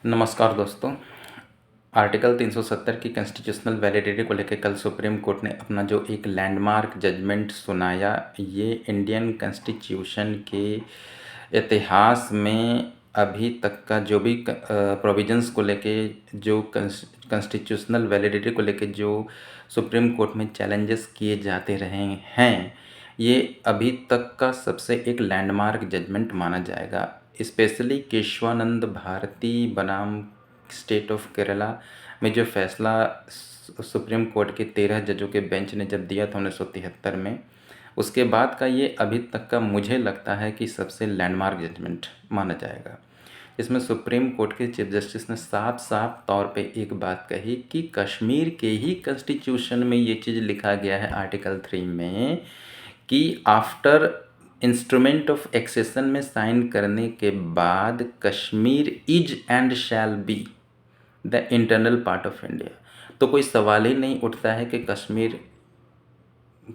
नमस्कार दोस्तों। आर्टिकल 370 की कॉन्स्टिट्यूशनल वैलिडिटी को लेकर कल सुप्रीम कोर्ट ने अपना जो एक लैंडमार्क जजमेंट सुनाया, ये इंडियन कॉन्स्टिट्यूशन के इतिहास में अभी तक का जो भी प्रोविजंस को लेके, जो कॉन्स्टिट्यूशनल वैलिडिटी को लेके जो सुप्रीम कोर्ट में चैलेंजेस किए जाते रहे हैं, ये अभी तक का सबसे एक लैंडमार्क जजमेंट माना जाएगा। स्पेशली केशवानंद भारती बनाम स्टेट ऑफ केरला में जो फैसला सुप्रीम कोर्ट के 13 जजों के बेंच ने जब दिया था 1973 में, उसके बाद का ये अभी तक का मुझे लगता है कि सबसे लैंडमार्क जजमेंट माना जाएगा। इसमें सुप्रीम कोर्ट के चीफ जस्टिस ने साफ साफ तौर पे एक बात कही कि कश्मीर के ही कॉन्स्टिट्यूशन में ये चीज़ लिखा गया है आर्टिकल 3 में कि आफ्टर इंस्ट्रूमेंट ऑफ एक्सेशन में साइन करने के बाद Kashmir is and shall be the internal part of India. तो कोई सवाल ही नहीं उठता है कि कश्मीर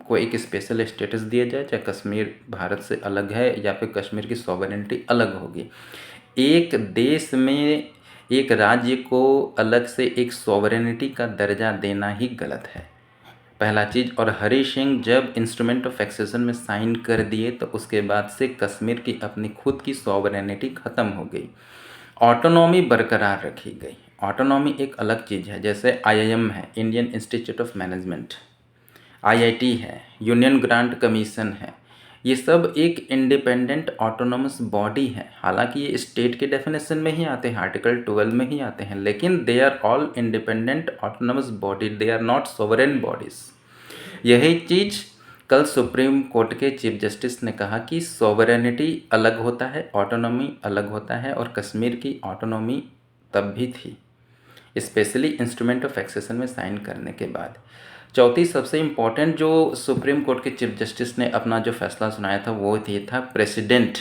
को एक स्पेशल स्टेटस दिया जाए, चाहे कश्मीर भारत से अलग है या फिर कश्मीर की सॉवरेनिटी अलग होगी। एक देश में एक राज्य को अलग से एक सॉवरेनिटी का दर्जा देना ही गलत है, पहला चीज़। और हरी सिंह जब इंस्ट्रूमेंट ऑफ एक्सेशन में साइन कर दिए तो उसके बाद से कश्मीर की अपनी खुद की सॉवरेनिटी ख़त्म हो गई, ऑटोनॉमी बरकरार रखी गई। ऑटोनॉमी एक अलग चीज़ है, जैसे IIM है, Indian institute of management, IIT है, यूनियन ग्रांट कमीशन है, ये सब एक इंडिपेंडेंट ऑटोनोमस बॉडी है। हालांकि ये स्टेट के डेफिनेशन में ही आते हैं, आर्टिकल 12 में ही आते हैं, लेकिन they are all independent autonomous body, they are not sovereign bodies. यही चीज़ कल सुप्रीम कोर्ट के चीफ जस्टिस ने कहा कि सॉवरेनिटी अलग होता है, ऑटोनॉमी अलग होता है, और कश्मीर की ऑटोनॉमी तब भी थी, स्पेशली इंस्ट्रूमेंट ऑफ एक्सेशन में साइन करने के बाद। चौथी सबसे इम्पॉर्टेंट जो सुप्रीम कोर्ट के चीफ जस्टिस ने अपना जो फैसला सुनाया था वो ये था, प्रेसिडेंट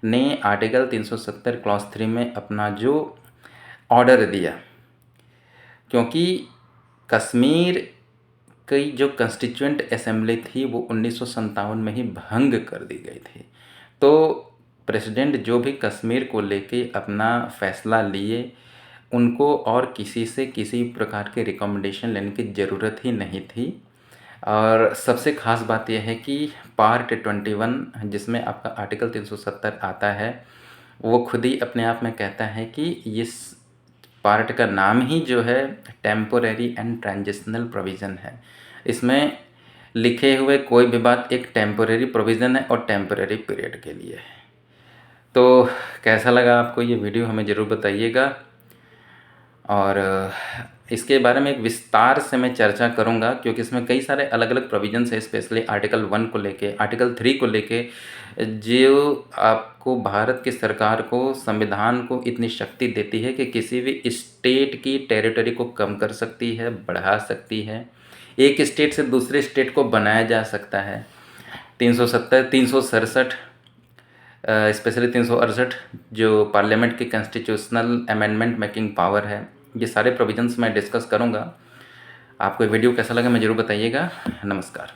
ने आर्टिकल 370 क्लॉज 3 में अपना जो ऑर्डर दिया, क्योंकि कश्मीर की जो कंस्टिट्यूएंट असेंबली थी वो 1957 में ही भंग कर दी गई थी। तो प्रेसिडेंट जो भी कश्मीर को लेके अपना फैसला लिए, उनको और किसी से किसी प्रकार के रिकमेंडेशन लेने की ज़रूरत ही नहीं थी। और सबसे ख़ास बात यह है कि पार्ट 21 जिसमें आपका आर्टिकल 370 आता है, वो खुद ही अपने आप में कहता है कि इस पार्ट का नाम ही जो है टेम्पोरेरी एंड ट्रांजिशनल प्रोविज़न है। इसमें लिखे हुए कोई भी बात एक टेम्पोरेरी प्रोविज़न है और टेम्पोरेरी पीरियड के लिए है। तो कैसा लगा आपको ये वीडियो, हमें ज़रूर बताइएगा। और इसके बारे में एक विस्तार से मैं चर्चा करूंगा, क्योंकि इसमें कई सारे अलग अलग प्रोविजंस है, स्पेशली आर्टिकल 1 को लेके, आर्टिकल 3 को लेके, जो आपको भारत की सरकार को, संविधान को इतनी शक्ति देती है कि किसी भी स्टेट की टेरिटरी को कम कर सकती है, बढ़ा सकती है, एक स्टेट से दूसरे स्टेट को बनाया जा सकता है। 367 स्पेशली 368 जो पार्लियामेंट की कॉन्स्टिट्यूशनल अमेंडमेंट मेकिंग पावर है, ये सारे प्रोविजंस मैं डिस्कस करूंगा। आपको वीडियो कैसा लगा मैं ज़रूर बताइएगा। नमस्कार।